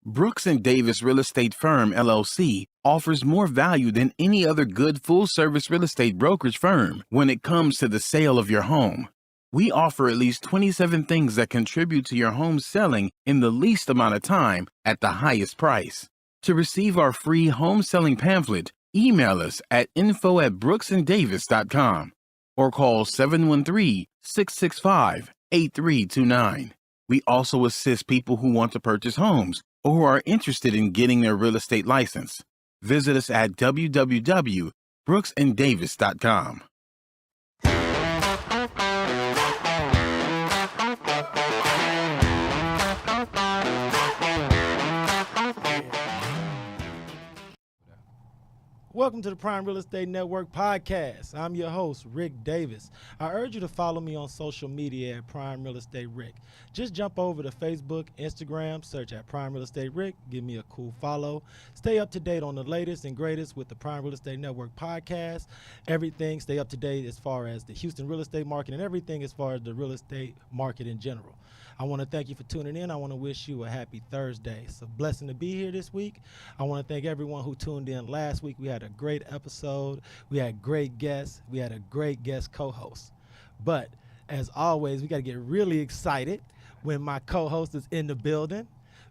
Brooks and Davis Real Estate Firm, LLC, offers more value than any other good full-service real estate brokerage firm when it comes to the sale of your home. We offer at least 27 things that contribute to your home selling in the least amount of time at the highest price. To receive our free home selling pamphlet, email us at info@brooksanddavis.com or call 713-665-8329. We also assist people who want to purchase homes or who are interested in getting their real estate license. Visit us at www.brooksanddavis.com. Welcome to the Prime Real Estate Network podcast. I'm your host, Rick Davis. I urge you to follow me on social media at Prime Real Estate Rick. Just jump over to Facebook, Instagram, search at Prime Real Estate Rick. Give me a cool follow. Stay up to date on the latest and greatest with the Prime Real Estate Network podcast. Everything, stay up to date as far as the Houston real estate market and everything as far as the real estate market in general. I want to thank you for tuning in. I want to wish you a happy Thursday. It's a blessing to be here this week. I want to thank everyone who tuned in last week. We had a great episode. We had great guests. We had a great guest co-host. But as always, we got to get really excited when my co-host is in the building.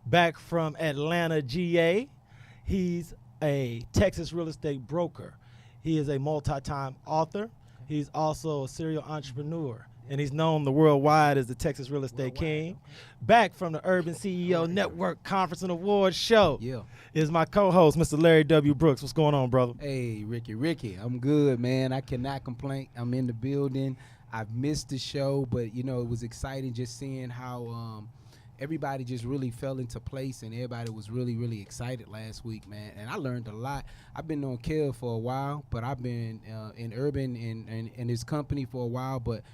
Back from Atlanta, GA. He's a Texas real estate broker. He is a multi-time author. He's also a serial entrepreneur. And he's known the worldwide as the Texas Real Estate King. Back from the Urban CEO Network Conference and Awards show is my co-host, Mr. Larry W. Brooks. What's going on, brother? Hey, Ricky. I'm good, man. I cannot complain. I'm in the building. I've missed the show, but, you know, it was exciting just seeing how everybody just really fell into place and everybody was really, really excited last week, man. And I learned a lot. I've been on Kev for a while, but I've been in Urban and his company for a while, but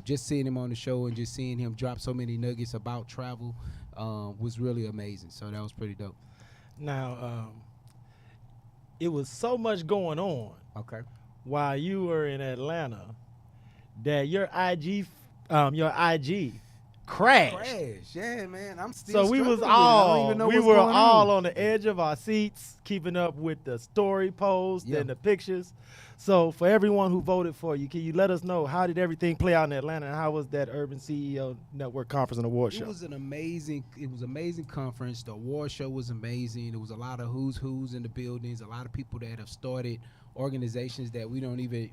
just seeing him on the show and just seeing him drop so many nuggets about travel was really amazing. So that was pretty dope. Now, it was so much going on while you were in Atlanta that your IG crashed. Yeah, man. I'm still So we were struggling with it. I all don't even know what's going on the edge of our seats, keeping up with the story posts and the pictures. So for everyone who voted for you, can you let us know how did everything play out in Atlanta and how was that Urban CEO Network Conference and Award show? It was an amazing conference. The award show was amazing. There was a lot of who's in the buildings, a lot of people that have started organizations that we don't even,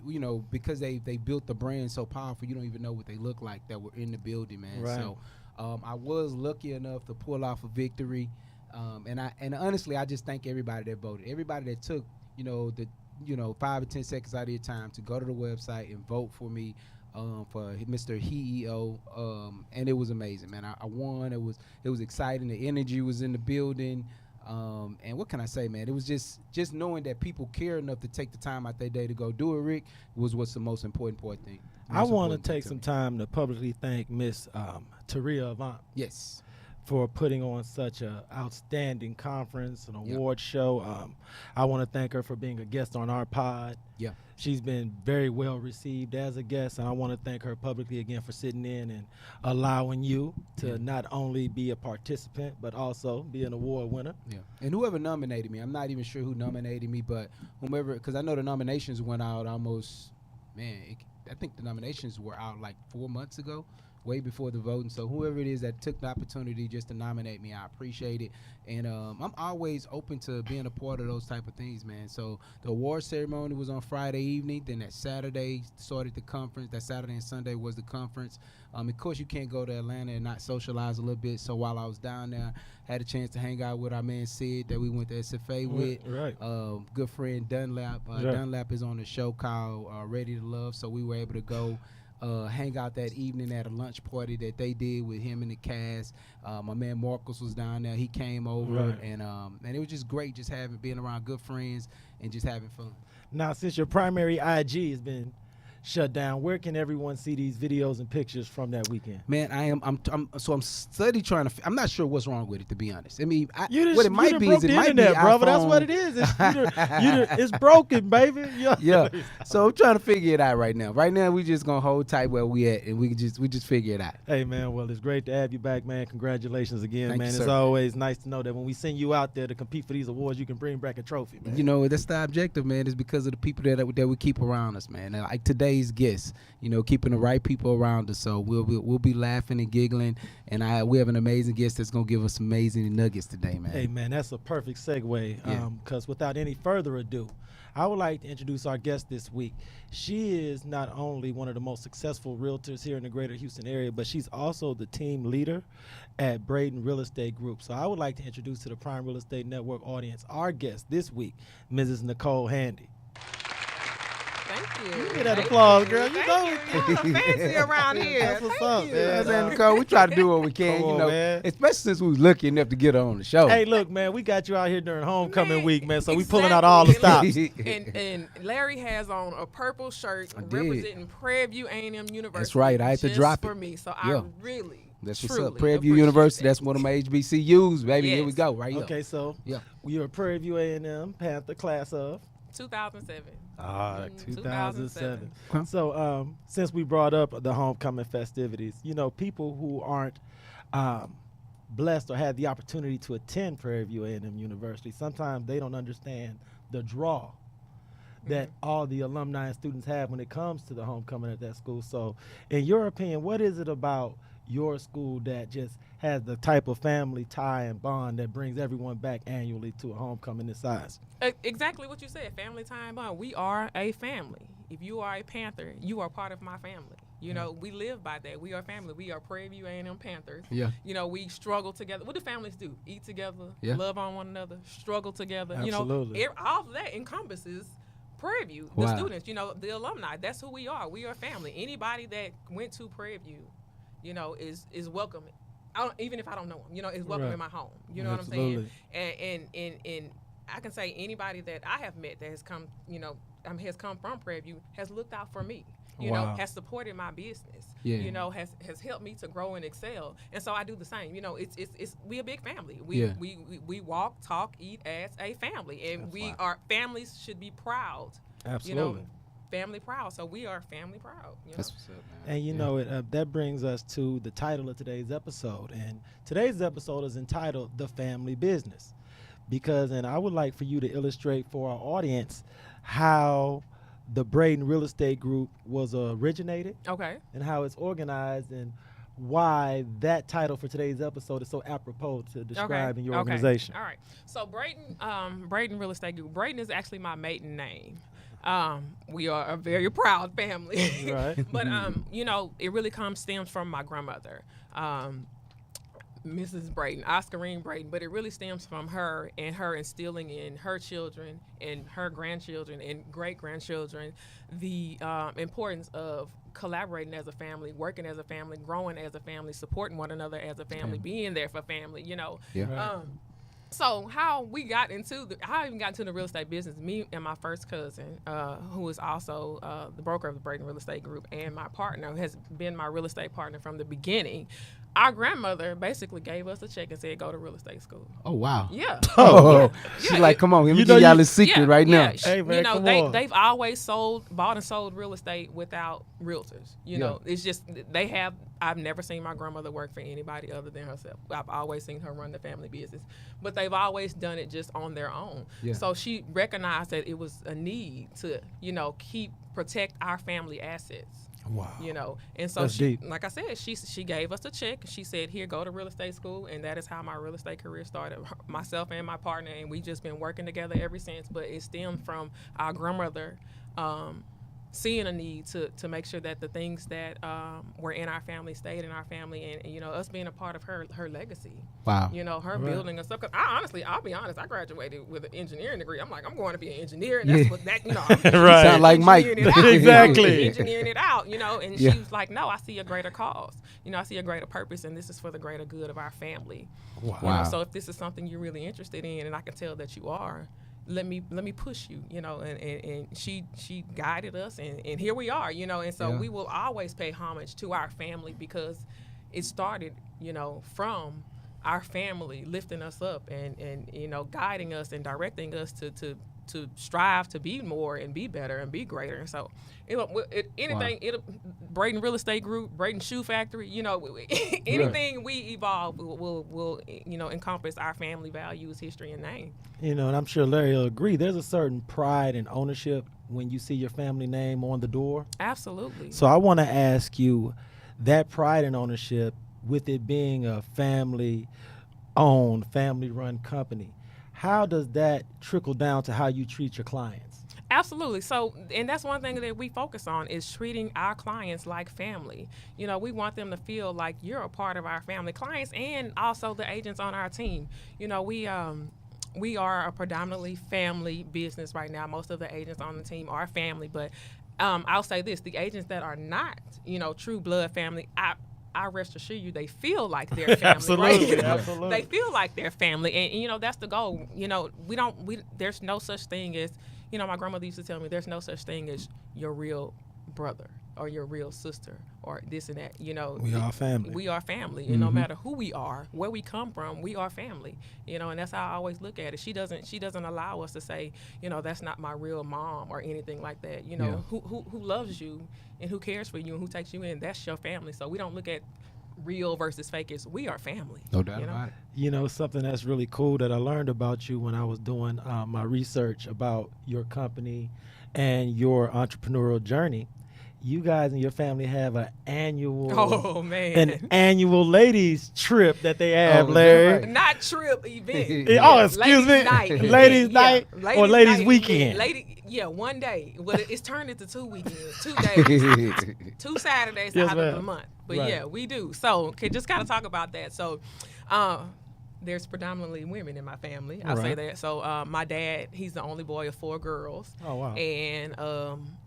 because they built the brand so powerful, you don't even know what they look like that were in the building, man. Right. So I was lucky enough to pull off a victory. And honestly, I just thank everybody that voted. Everybody that took, 5 or 10 seconds out of your time to go to the website and vote for me for Mr. HEEO. And it was amazing, man. I won. It was exciting. The energy was in the building. And what can I say, man? It was just knowing that people care enough to take the time out their day to go do it, Rick, was what's the most important thing. I want to take some time to publicly thank Miss Taria Avant. Yes. For putting on such an outstanding conference, an award show. I want to thank her for being a guest on our pod. Yeah. She's been very well received as a guest, and I want to thank her publicly again for sitting in and allowing you to not only be a participant, but also be an award winner. Yeah. And whoever nominated me, I'm not even sure who nominated me, but whomever, because I know the nominations went out almost, I think the nominations were out like 4 months ago, way before the voting. So whoever it is that took the opportunity just to nominate me, I appreciate it. And I'm always open to being a part of those type of things, man. So the award ceremony was on Friday evening. Then that Saturday started the conference. That Saturday and Sunday was the conference. Of course, you can't go to Atlanta and not socialize a little bit. So while I was down there, I had a chance to hang out with our man Sid that we went to SFA with. Right. Good friend Dunlap. Dunlap is on a show called Ready to Love. So we were able to go hang out that evening at a lunch party that they did with him and the cast. My man Marcus was down there. He came over, and it was just great just being around good friends and just having fun. Now, since your primary IG has been shut down. Where can everyone see these videos and pictures from that weekend? Man, I'm steady trying to. I'm not sure what's wrong with it, to be honest. I mean, You what it might be is it might be internet, brother. That's iPhone. what it is. It's broken, baby. Yeah. So I'm trying to figure it out right now. Right now, we just gonna hold tight where we at, and we just figure it out. Hey, man. Well, it's great to have you back, man. Congratulations again, Thank man. you, It's sir. always nice to know that when we send you out there to compete for these awards, you can bring back a trophy, man. You know, that's the objective, man. Is because of the people that we keep around us, man. And like today's guests, you know, keeping the right people around us. So we'll be laughing and giggling, and we have an amazing guest that's gonna give us some amazing nuggets today, man. Hey, man, that's a perfect segue. Because without any further ado, I would like to introduce our guest this week. She is not only one of the most successful realtors here in the greater Houston area, but she's also the team leader at Braden Real Estate Group. So I would like to introduce to the Prime Real Estate Network audience our guest this week, Mrs. Nicole Handy. Thank you. Give me that applause, girl. You know Y'all fancy around here. That's what's up, You know what I'm man. saying, Nicole? We try to do what we can, Come you on, know, man. especially since we was lucky enough to get her on the show. Hey, look, man, we got you out here during homecoming Man, week, man. So we pulling out all the stops. And Larry has on a purple shirt I did. representing Prairie View A&M University. That's right. I had to just drop for it. me. So Yeah. I really, That's what's truly up. Prairie View appreciate University. that. That's one of my HBCUs, baby. Here we Yes. go, right here. Okay, so Yeah. you're a Prairie View A&M Panther class of 2007. 2007. Okay. So since we brought up the homecoming festivities, you know, people who aren't blessed or had the opportunity to attend Prairie View A&M University, sometimes they don't understand the draw that all the alumni and students have when it comes to the homecoming at that school. So in your opinion, what is it about your school that just has the type of family tie and bond that brings everyone back annually to a homecoming this size? Exactly what you said, family time bond. We are a family. If you are a Panther, you are part of my family. You know, we live by that. We are family. We are Prairie View A&M Panthers. Yeah. You know, we struggle together. What do families do? Eat together, Yeah. love on one another, struggle together. Absolutely. You know, all of that encompasses Prairie View, the Wow. students, you know, the alumni. That's who we are. We are family. Anybody that went to Prairie View, you know, is welcome. Even if I don't know them, you know, is welcome Right. in my home. You know Absolutely. what I'm saying? And I can say anybody that I have met that has come, you know, has come from Prairie View has looked out for me. You Wow. know, has supported my business. Yeah. You know, has helped me to grow and excel. And so I do the same. You know, it's we a big family. Yeah. We walk, talk, eat as a family, and families should be proud. Absolutely. You know, family proud. So we are family proud. You know? That's what's up, man. And you know, that brings us to the title of today's episode. And today's episode is entitled The Family Business. And I would like for you to illustrate for our audience how the Braden Real Estate Group was originated Okay. and how it's organized and why that title for today's episode is so apropos to describing your organization. All right. So Braden Real Estate Group. Braden is actually my maiden name. We are a very proud family. Right. But you know, it really stems from my grandmother, Mrs. Braden, Oscarine Braden. But it really stems from her and her instilling in her children and her grandchildren and great grandchildren the importance of collaborating as a family, working as a family, growing as a family, supporting one another as a family, being there for family. You know. Yeah. Right. So how we got into how I even got into the real estate business, me and my first cousin, who is also the broker of the Braden Real Estate Group, and my partner has been my real estate partner from the beginning. Our grandmother basically gave us a check and said, go to real estate school. Oh, wow. Yeah. Oh, Yeah. she's like, come on, let me You know give y'all you- a secret right now. Hey, man, you know, come on. they've always bought and sold real estate without realtors. You Yeah. know, it's just I've never seen my grandmother work for anybody other than herself. I've always seen her run the family business, but they've always done it just on their own. Yeah. So she recognized that it was a need to, you know, protect our family assets. Wow. You know, and so That's she, deep. like I said, she gave us a check. She said, "Here, go to real estate school," and that is how my real estate career started. Myself and my partner, and we just been working together ever since. But it stemmed from our grandmother seeing a need to make sure that the things that were in our family stayed in our family, and you know, us being a part of her legacy. Wow. You know, her Right. building and stuff. Cause I'll be honest, I graduated with an engineering degree. I'm like, I'm going to be an engineer, and that's what that, you know. I'm Right. Sound like Mike. engineering it out, Exactly. engineering it out, you know. And Yeah. she was like, no, I see a greater cause. You know, I see a greater purpose, and this is for the greater good of our family. Wow. You know, so if this is something you're really interested in, and I can tell that you are, let me push you, and she guided us, and here we are, and so we will always pay homage to our family, because it started, from our family lifting us up and guiding us and directing us to strive to be more and be better and be greater. And so Braden Real Estate Group, Braden Shoe Factory, anything we evolve will encompass our family values, history, and name. And I'm sure Larry will agree, there's a certain pride and ownership when you see your family name on the door. Absolutely. So I want to ask you, that pride and ownership, with it being a family-owned, family-run company, how does that trickle down to how you treat your clients? Absolutely. So, and that's one thing that we focus on, is treating our clients like family. We want them to feel like you're a part of our family, clients and also the agents on our team. We are a predominantly family business right now. Most of the agents on the team are family, but I'll say this, the agents that are not, true blood family, I rest assure you, they feel like their family. Absolutely, right? absolutely. They feel like their family, and that's the goal. There's no such thing as, my grandmother used to tell me, there's no such thing as your real brother or your real sister or this and that. We are family. We are family, and no matter who we are, where we come from, we are family. And that's how I always look at it. She doesn't allow us to say, that's not my real mom or anything like that. Who loves you and who cares for you and who takes you in, that's your family. So we don't look at real versus fake. As we are family. No doubt about it. Something that's really cool that I learned about you when I was doing my research about your company and your entrepreneurial journey. You guys and your family have an annual ladies trip that they have, Larry. Right. Not trip, event. Excuse me. Night. Ladies night or ladies weekend. One day. Well, it's turned into 2 weekends, 2 days, 2 Saturdays out of the month. But we do. So just kind of talk about that. So there's predominantly women in my family. I'll say that. So my dad, he's the only boy of 4 girls. Oh, wow. And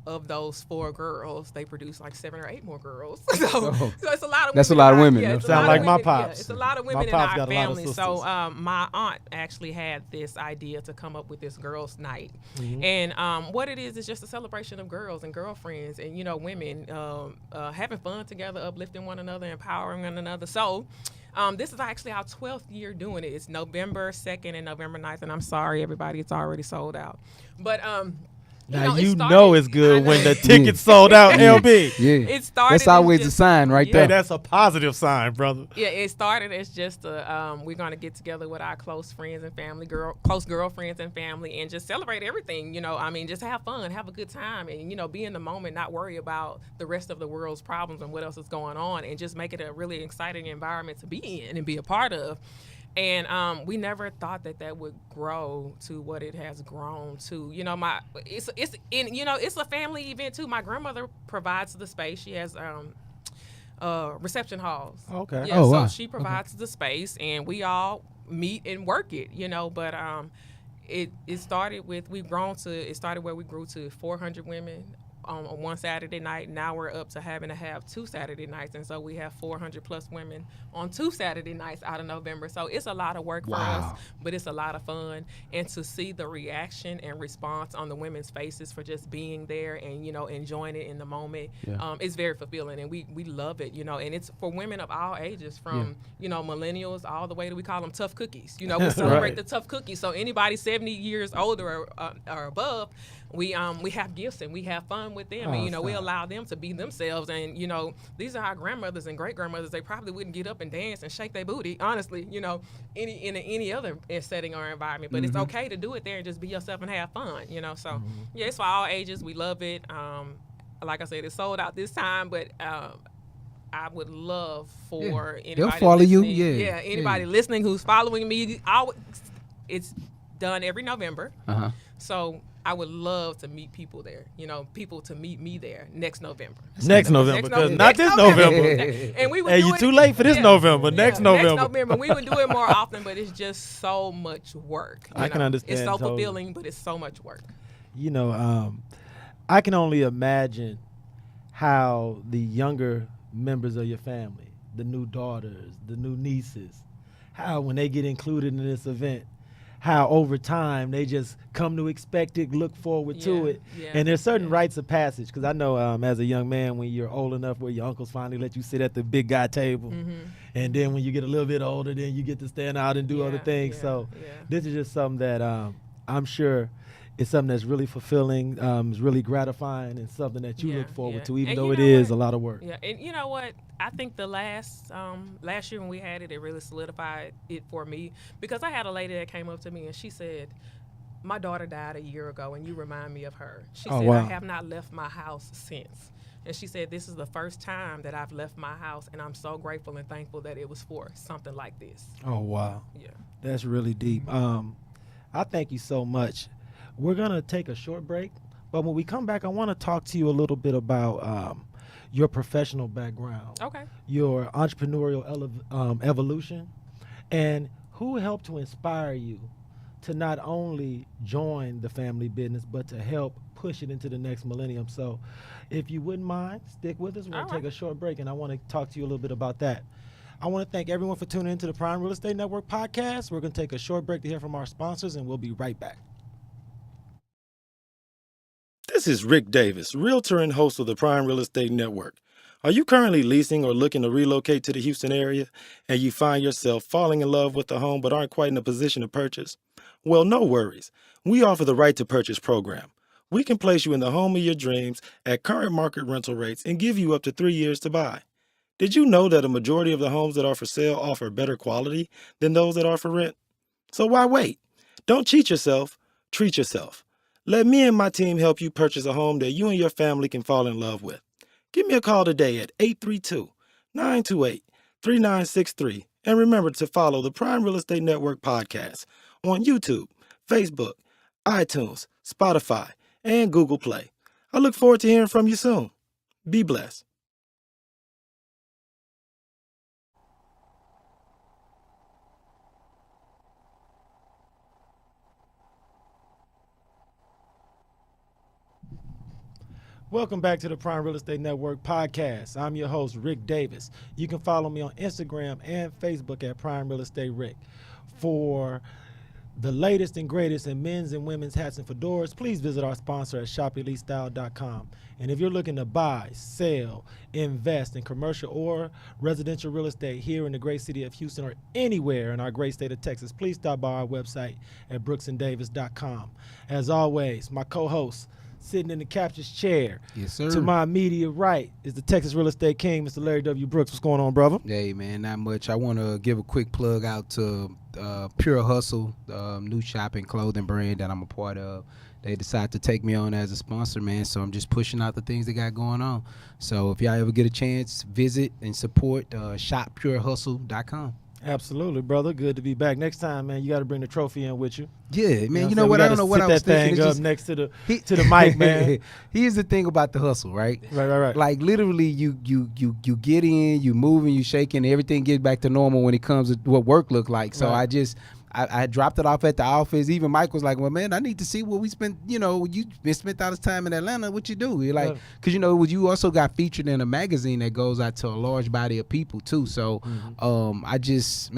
of those 4 girls, they produce like 7 or 8 more girls. So it's a lot of women. That's a lot of women. Yeah, sound like my pops. Yeah, it's a lot of women in our family. So my aunt actually had this idea to come up with this girls' night. And what it is just a celebration of girls and girlfriends and, women having fun together, uplifting one another, empowering one another. So this is actually our 12th year doing it. It's November 2nd and November 9th. And I'm sorry, everybody, it's already sold out. But now it's good when the tickets sold out, LB. Yeah, it started. That's always a sign right there. Hey, that's a positive sign, brother. Yeah, it started as just we're gonna get together with our close friends and family, close girlfriends and family, and just celebrate everything. Just have fun, have a good time, and be in the moment, not worry about the rest of the world's problems and what else is going on, and just make it a really exciting environment to be in and be a part of. And we never thought that would grow to what it has grown to. It's a family event too. My grandmother provides the space. She has reception halls. Okay. Yeah, so she provides the space, and we all meet and work it. But it started with it started where we grew to 400 women on one Saturday night. Now we're up to having to have 2 Saturday nights, and so we have 400 plus women on 2 Saturday nights out of November. So it's a lot of work for us, but it's a lot of fun. And to see the reaction and response on the women's faces for just being there and enjoying it in the moment, it's very fulfilling, and we love it. And it's for women of all ages, from millennials all the way to, we call them tough cookies. We celebrate the tough cookies. So anybody 70 years older or above, we have gifts and we have fun with them, and we allow them to be themselves. And these are our grandmothers and great grandmothers. They probably wouldn't get up and dance and shake their booty, honestly, in any other setting or environment. But it's okay to do it there and just be yourself and have fun. So it's for all ages. We love it. Like I said, it's sold out this time, but I would love for anybody they'll follow listening, you. Anybody listening who's following me. It's done every November. So I would love to meet people there, people to meet me there next November. Next November, because not this November. And we would hey, do you're it, too late for this November. Next November. Next November. We would do it more often, but it's just so much work. I can understand. It's so totally. fulfilling, but it's so much work. I can only imagine how the younger members of your family, the new daughters, the new nieces, how when they get included in this event, how over time they just come to expect it, look forward to it. And there's certain rites of passage, because I know as a young man, when you're old enough where your uncles finally let you sit at the big guy table, and then when you get a little bit older, then you get to stand out and do other things. So this is just something that I'm sure it's something that's really fulfilling, is really gratifying, and something that you look forward to, even though it is a lot of work. Yeah, and you know what? I think the last year when we had it, it really solidified it for me, because I had a lady that came up to me and she said, "My daughter died a year ago, and you remind me of her." She said, "I have not left my house since." And she said, "This is the first time that I've left my house, and I'm so grateful and thankful that it was for something like this." Oh, wow. Yeah. That's really deep. I thank you so much. We're going to take a short break, but when we come back, I want to talk to you a little bit about your professional background, your entrepreneurial evolution, and who helped to inspire you to not only join the family business, but to help push it into the next millennium. So if you wouldn't mind, stick with us. We're going to take a short break, and I want to talk to you a little bit about that. I want to thank everyone for tuning into the Prime Real Estate Network podcast. We're going to take a short break to hear from our sponsors, and we'll be right back. This is Rick Davis, realtor and host of the Prime Real Estate Network. Are you currently leasing or looking to relocate to the Houston area, and you find yourself falling in love with the home but aren't quite in a position to purchase? Well, no worries. We offer the Right to Purchase program. We can place you in the home of your dreams at current market rental rates and give you up to 3 years to buy. Did you know that a majority of the homes that are for sale offer better quality than those that are for rent? So why wait? Don't cheat yourself, treat yourself. Let me and my team help you purchase a home that you and your family can fall in love with. Give me a call today at 832-928-3963. And remember to follow the Prime Real Estate Network podcast on YouTube, Facebook, iTunes, Spotify, and Google Play. I look forward to hearing from you soon. Be blessed. Welcome back to the Prime Real Estate Network podcast. I'm your host, Rick Davis. You can follow me on Instagram and Facebook at Prime Real Estate Rick. For the latest and greatest in men's and women's hats and fedoras, please visit our sponsor at shopelitestyle.com. And if you're looking to buy, sell, invest in commercial or residential real estate here in the great city of Houston or anywhere in our great state of Texas, please stop by our website at brooksanddavis.com. As always, my co-host, sitting in the captain's chair. Yes, sir. To my immediate right is the Texas Real Estate King, Mr. Larry W. Brooks. What's going on, brother? Hey, man, not much. I want to give a quick plug out to Pure Hustle, new shopping clothing brand that I'm a part of. They decided to take me on as a sponsor, man, so I'm just pushing out the things they got going on. So if y'all ever get a chance, visit and support shoppurehustle.com. Absolutely, brother. Good to be back. Next time, man, you got to bring the trophy in with you. Yeah, man. You know what? I don't know what I was thinking. Sit that thing up next to the mic, man. Here's the thing about the hustle, right? Right. Like literally, you get in, you moving, you shaking, everything gets back to normal when it comes to what work look like. So I dropped it off at the office. Even Mike was like, "Well, man, I need to see what we spent. You know, you spent all this time in Atlanta. What you do? You're like, because you also got featured in a magazine that goes out to a large body of people too. So, I just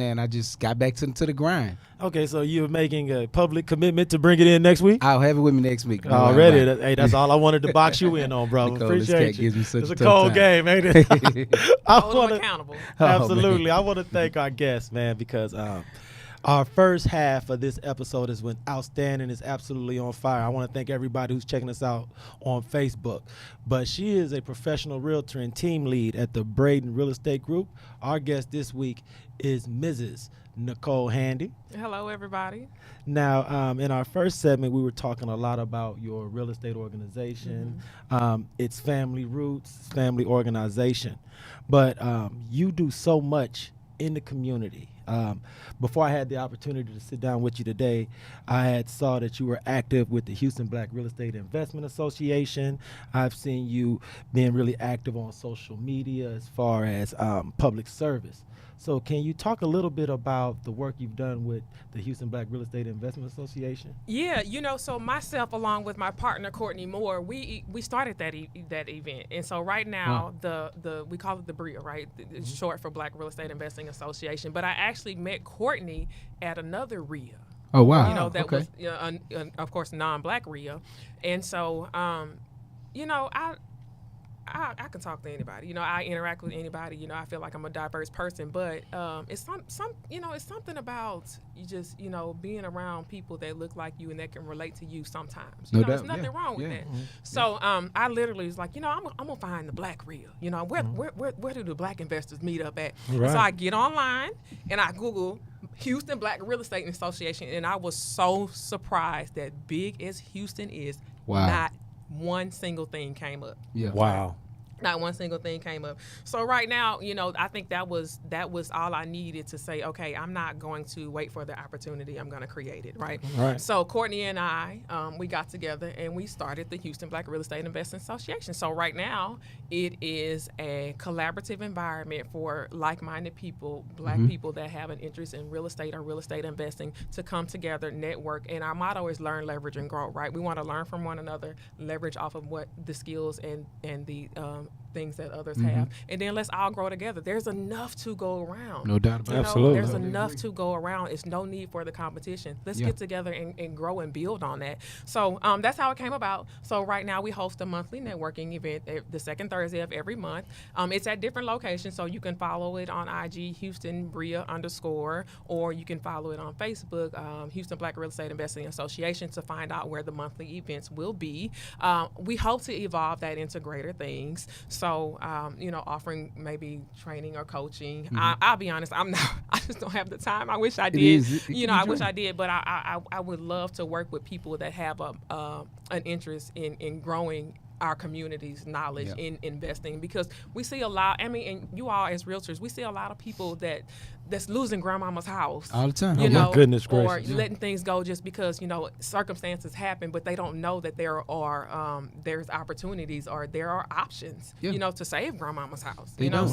got back to the grind. Okay, so you're making a public commitment to bring it in next week? I'll have it with me next week. Already? Hey, that's all I wanted to box you in on, brother. Nicole, appreciate you. Gives me such it's a tough cold time. game, ain't it? Hold them accountable. Absolutely. I want to thank our guests, man, because our first half of this episode has been outstanding. It's absolutely on fire. I want to thank everybody who's checking us out on Facebook. But she is a professional realtor and team lead at the Braden Real Estate Group. Our guest this week is Mrs. Nicole Handy. Hello, everybody. Now, in our first segment, we were talking a lot about your real estate organization, its family roots, family organization. But you do so much in the community. Before I had the opportunity to sit down with you today, I had saw that you were active with the Houston Black Real Estate Investment Association. I've seen you being really active on social media as far as public service. So can you talk a little bit about the work you've done with the Houston Black Real Estate Investment Association? Yeah, so myself along with my partner Courtney Moore, we started that event, and so right now the we call it the BRIA, right? It's short for Black Real Estate Investing Association. But I actually met Courtney at another RIA. Oh, wow. You know, that Okay. was of course non-black RIA, and so you know, I can talk to anybody. You know, I interact with anybody. You know, I feel like I'm a diverse person, but it's it's something about you just, being around people that look like you and that can relate to you sometimes. No There's doubt. nothing Yeah. wrong with Yeah. that. So I literally was like, I'm gonna find the black real. Where do the black investors meet up at? Right. So I get online and I Google Houston Black Real Estate Association, and I was so surprised that big as Houston is, Wow. not one single thing came up. Yeah. Wow. Not one single thing came up. So right now, I think that was all I needed to say, okay, I'm not going to wait for the opportunity. I'm going to create it, right? Right. So Courtney and I, we got together and we started the Houston Black Real Estate Investing Association. So right now, it is a collaborative environment for like-minded people, black people that have an interest in real estate or real estate investing to come together, network. And our motto is learn, leverage, and grow, right? We want to learn from one another, leverage off of what the skills and the things that others have, and then let's all grow together. There's enough to go around. No doubt about it. Absolutely. There's enough to go around. It's no need for the competition. Let's get together and grow and build on that. So that's how it came about. So right now we host a monthly networking event the second Thursday of every month. It's at different locations, so you can follow it on IG, Houston Bria _, or you can follow it on Facebook, Houston Black Real Estate Investing Association, to find out where the monthly events will be. We hope to evolve that into greater things. So, offering maybe training or coaching. I'll be honest, I just don't have the time. I wish I did. I wish I did, but I would love to work with people that have an interest in growing our community's knowledge in investing, because we see a lot. I mean, and you all as realtors, we see a lot of people that's losing grandmama's house All the time. Oh, my goodness or gracious. letting things go just because circumstances happen, but they don't know that there are there's opportunities or there are options to save grandmama's house. They don't.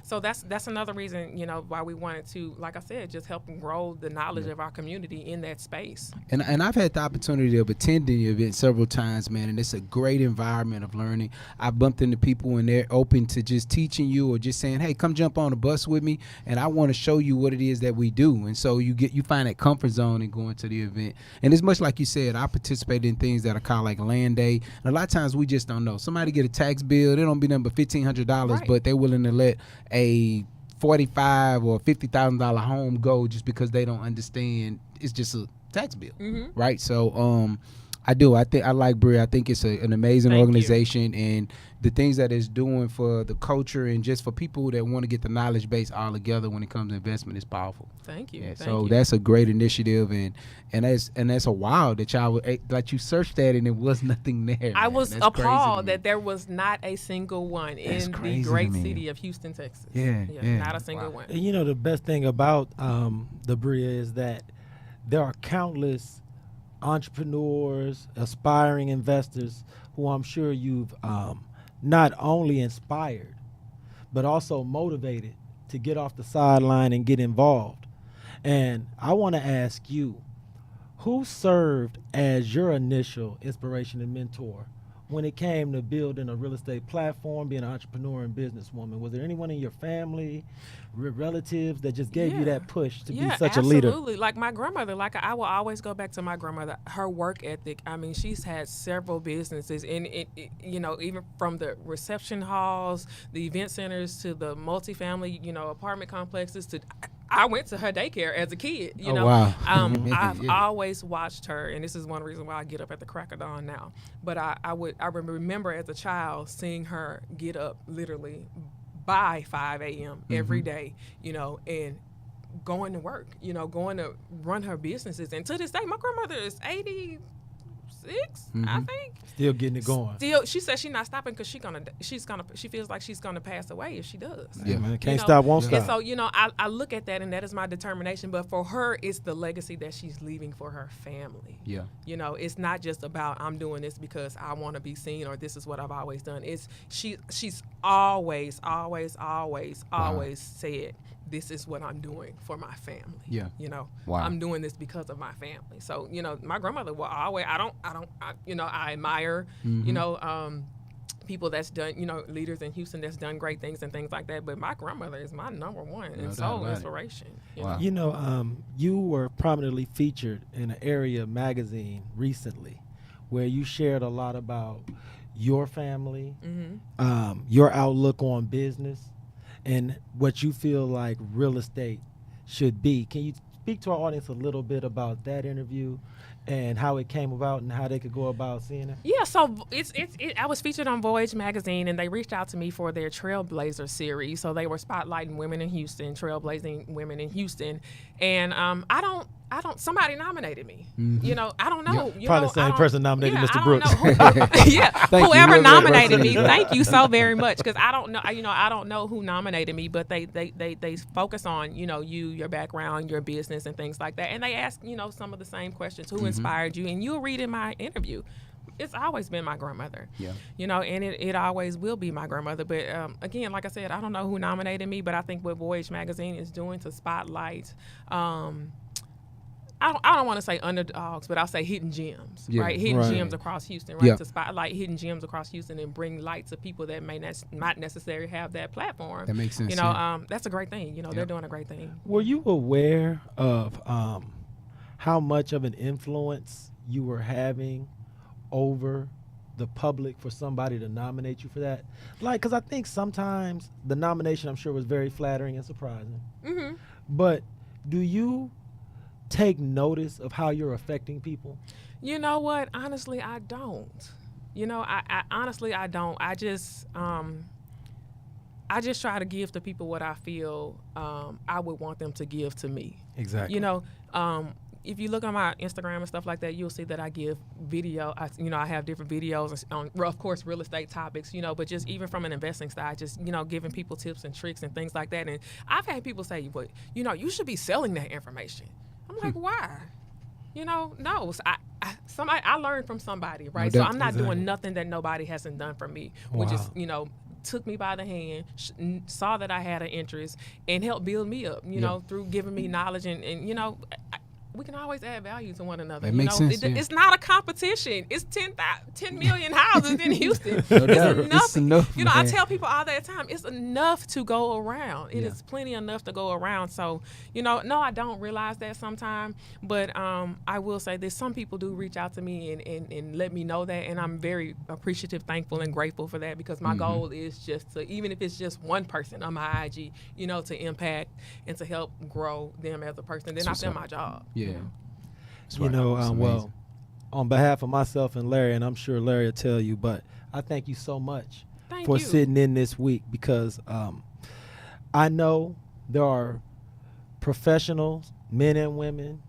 So that's another reason why we wanted to, like I said, just help and grow the knowledge of our community in that space. And I've had the opportunity of attending the event several times, man, and it's a great environment of learning. I've bumped into people and they're open to just teaching you or just saying, hey, come jump on the bus with me, and I want to show you what it is that we do. And so you find that comfort zone in going to the event. And it's much like you said, I participate in things that are called like land day. And a lot of times we just don't know. Somebody get a tax bill, they don't be nothing but $1,500, Right. but they're willing to let a $45,000 or $50,000 home go just because they don't understand it's just a tax bill, right? So I like Bria. I think it's an amazing Thank organization, and the things that it's doing for the culture and just for people that want to get the knowledge base all together when it comes to investment is powerful. Thank you. Yeah, Thank so you. that's a great initiative, and that's a while that y'all like you searched that and it was nothing there. I man. was That's crazy to appalled me. that there was not a single one That's in crazy the to great me. city of Houston, Texas. Yeah. Not a single Wow. one. And the best thing about the Bria is that there are countless entrepreneurs, aspiring investors who I'm sure you've not only inspired, but also motivated to get off the sideline and get involved. And I want to ask you, who served as your initial inspiration and mentor when it came to building a real estate platform, being an entrepreneur and businesswoman? Was there anyone in your family, relatives that just gave you that push to be such a leader? Absolutely. Like my grandmother, I will always go back to my grandmother, her work ethic. I mean, she's had several businesses, and even from the reception halls, the event centers, to the multifamily, apartment complexes, to I went to her daycare as a kid, Wow. I've Yeah. always watched her, and this is one reason why I get up at the crack of dawn now. But I remember as a child seeing her get up literally by 5 a.m. every day, and going to work, going to run her businesses. And to this day, my grandmother is 86, I think. Still getting it going. Still, she says she's not stopping because she feels like she's gonna pass away if she does. Yeah, man, can't know, stop, won't And stop. so, I look at that, and that is my determination. But for her, it's the legacy that she's leaving for her family. Yeah. It's not just about I'm doing this because I want to be seen or this is what I've always done. It's she's always said, this is what I'm doing for my family. Yeah. Wow. I'm doing this because of my family. So, my grandmother will always, I admire, people that's done, leaders in Houston that's done great things and things like that. But my grandmother is my number one and sole inspiration. Wow. You were prominently featured in an area magazine recently where you shared a lot about your family, your outlook on business, and what you feel like real estate should be. Can you speak to our audience a little bit about that interview and how it came about and how they could go about seeing it? Yeah, so I was featured on Voyage magazine, and they reached out to me for their Trailblazer series. So they were spotlighting women in Houston, trailblazing women in Houston, and somebody nominated me. I don't know. Probably the same person nominated Mr. Brooks. Whoever nominated me, thank you so very much, because I don't know. I don't know who nominated me, but they focus on your background, your business, and things like that, and they ask some of the same questions. Who inspired you? And you'll read in my interview. It's always been my grandmother. Yeah. And it always will be my grandmother. But again, like I said, I don't know who nominated me, but I think what Voyage magazine is doing to spotlight. I don't want to say underdogs, but I'll say hidden gems, right? Hidden gems across Houston, right? To spotlight hidden gems across Houston and bring light to people that may not necessarily have that platform. That makes sense. That's a great thing. They're doing a great thing. Were you aware of how much of an influence you were having over the public for somebody to nominate you for that? Because I think sometimes the nomination, I'm sure, was very flattering and surprising. Mm-hmm. But do you take notice of how you're affecting people? You know what? Honestly, I don't. I honestly, I don't. I just try to give to people what I feel I would want them to give to me. Exactly. If you look on my Instagram and stuff like that, you'll see that I give video. I have different videos on, of course, real estate topics, but just even from an investing side, just, giving people tips and tricks and things like that. And I've had people say, but, you should be selling that information. I'm like, why? No. I learned from somebody, right? So I'm not doing nothing that nobody hasn't done for me, which is, took me by the hand, saw that I had an interest, and helped build me up, through giving me knowledge and we can always add value to one another. That makes sense. It's not a competition. It's 10 million houses in Houston. It's enough. I tell people all that time, it's enough to go around. It is plenty enough to go around. So, no, I don't realize that sometimes. But I will say this, some people do reach out to me and let me know that. And I'm very appreciative, thankful, and grateful for that, because my goal is just to, even if it's just one person on my IG, to impact and to help grow them as a person. Then I've done my job. Yeah. Well, on behalf of myself and Larry, and I'm sure Larry will tell you, but I thank you so much for sitting in this week, because I know there are professionals, men and women,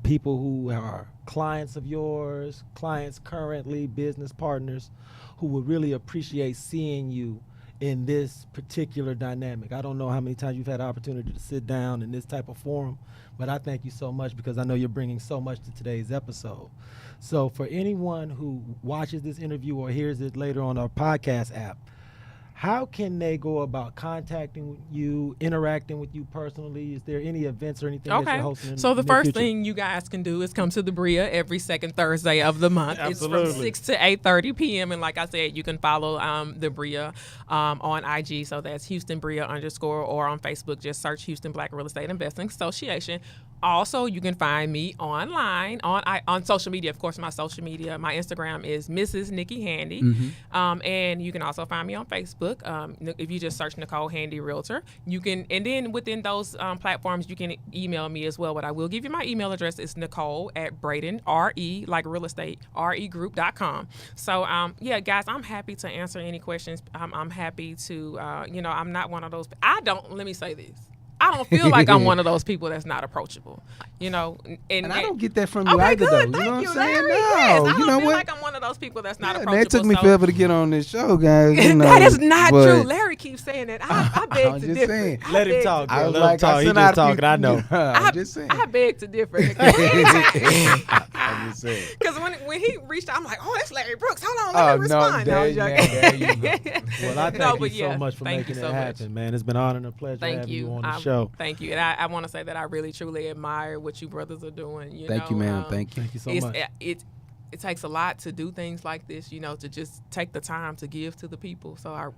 people who are clients of yours, clients currently, business partners, who would really appreciate seeing you in this particular dynamic. I don't know how many times you've had the opportunity to sit down in this type of forum, but I thank you so much, because I know you're bringing so much to today's episode. So for anyone who watches this interview or hears it later on our podcast app, how can they go about contacting you, interacting with you personally? Is there any events or anything that you're hosting? So the first thing you guys can do is come to the Bria every second Thursday of the month. Absolutely. It's from 6 to 8:30 p.m. And like I said, you can follow the Bria on IG. So that's Houston Bria _ or on Facebook, just search Houston Black Real Estate Investing Association. Also, you can find me online on social media. Of course, my social media, my Instagram is Mrs. Nikki Handy. And you can also find me on Facebook. If you just search Nicole Handy Realtor, you can, and then within those platforms, you can email me as well. But I will give you my email address. It's Nicole@Braden, RE, like real estate, regroup.com. So, guys, I'm happy to answer any questions. I'm happy to, I'm not one of those. Let me say this. I don't feel like I'm one of those people that's not approachable, and I don't get that from you either, though. You know what I'm saying? No, yes, I don't feel like I'm one of those people that's not approachable. It took me forever to get on this show, guys. That is not true. Larry keeps saying that. I beg to differ. Saying. Let him talk. I was let like, him talk. He's just talking. I know. I'm just saying. I beg to differ. I'm just saying. Because when he reached out, I'm like, oh, that's Larry Brooks. Hold on, let me respond. There you go. Well, I thank you so much for making it happen, man. It's been an honor and a pleasure having you on the show. Thank you. And I want to say that I really, truly admire what you brothers are doing. Thank you, ma'am. Thank you. Thank you so much. it takes a lot to do things like this, to just take the time to give to the people. So I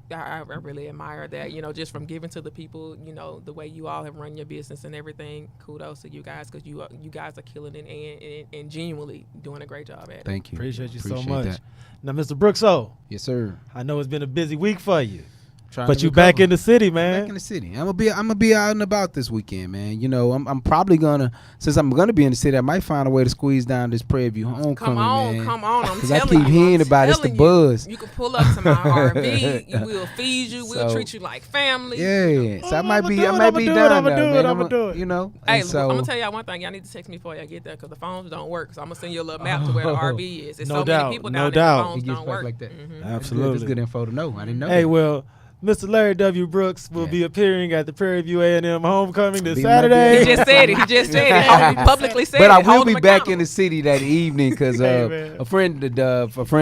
really admire that, just from giving to the people, the way you all have run your business and everything. Kudos to you guys, because you guys are killing it and genuinely doing a great job at it. Thank you. Appreciate you so Appreciate much. that. Now, Mr. Brookso, Yes, sir. I know it's been a busy week for you, Trying but to you back recover. in the city, man. Back in the city. I'm gonna be out and about this weekend, man. I'm probably gonna, since I'm gonna be in the city, I might find a way to squeeze down this Prairie View homecoming, man. Come on. I'm Because telling I keep you, hearing I'm about it's the telling buzz. You can pull up to my RV. We'll feed you. We'll So- treat you like family. Yeah, so I might be down I'ma there, do it, man. I'ma do it. Hey, and so I'm gonna tell y'all one thing. Y'all need to text me before y'all get there, because the phones don't work. So I'm gonna send you a little map to where the RV is. There's No so doubt, many people no down there. doubt. The it phones gets don't back work. like that. Absolutely. That's good info to know. I didn't know. Hey, that. well, Mr. Larry W. Brooks will Yeah. be appearing at the Prairie View A&M homecoming this Be my Saturday. guest. He just said it. He just said it. He publicly said But it. I will Hold be him back in accountable. the city that evening because Hey, man. a friend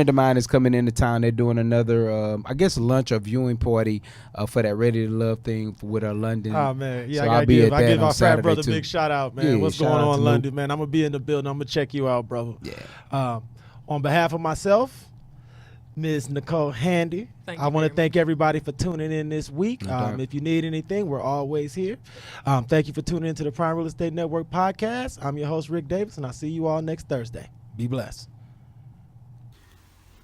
of mine is coming into town. They're doing another, I guess, lunch or viewing party for that Ready to Love thing with London. Oh man, yeah, So I I'll gotta be give at that our on frat Saturday, brother too. big shout out, man. Yeah, What's shout going out on, to London, man? I'm gonna be in the building. I'm gonna check you out, brother. Yeah. On behalf of myself, Ms. Nicole Handy, Thank I you want to very thank everybody for tuning in this week. No doubt. If you need anything, we're always here. Thank you for tuning into the Prime Real Estate Network podcast. I'm your host, Rick Davis, and I'll see you all next Thursday. Be blessed.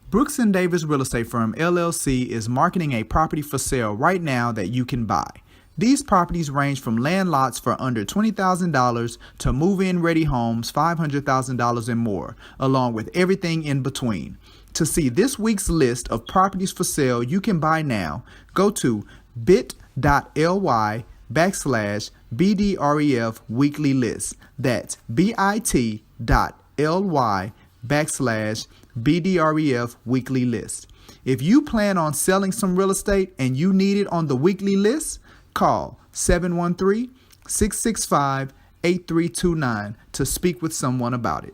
Brooks and Davis Real Estate Firm LLC is marketing a property for sale right now that you can buy. These properties range from land lots for under $20,000 to move-in ready homes $500,000 and more, along with everything in between. To see this week's list of properties for sale you can buy now, go to bit.ly/BDREF weekly list. That's bit.ly/BDREF weekly list. If you plan on selling some real estate and you need it on the weekly list, call 713-665-8329 to speak with someone about it.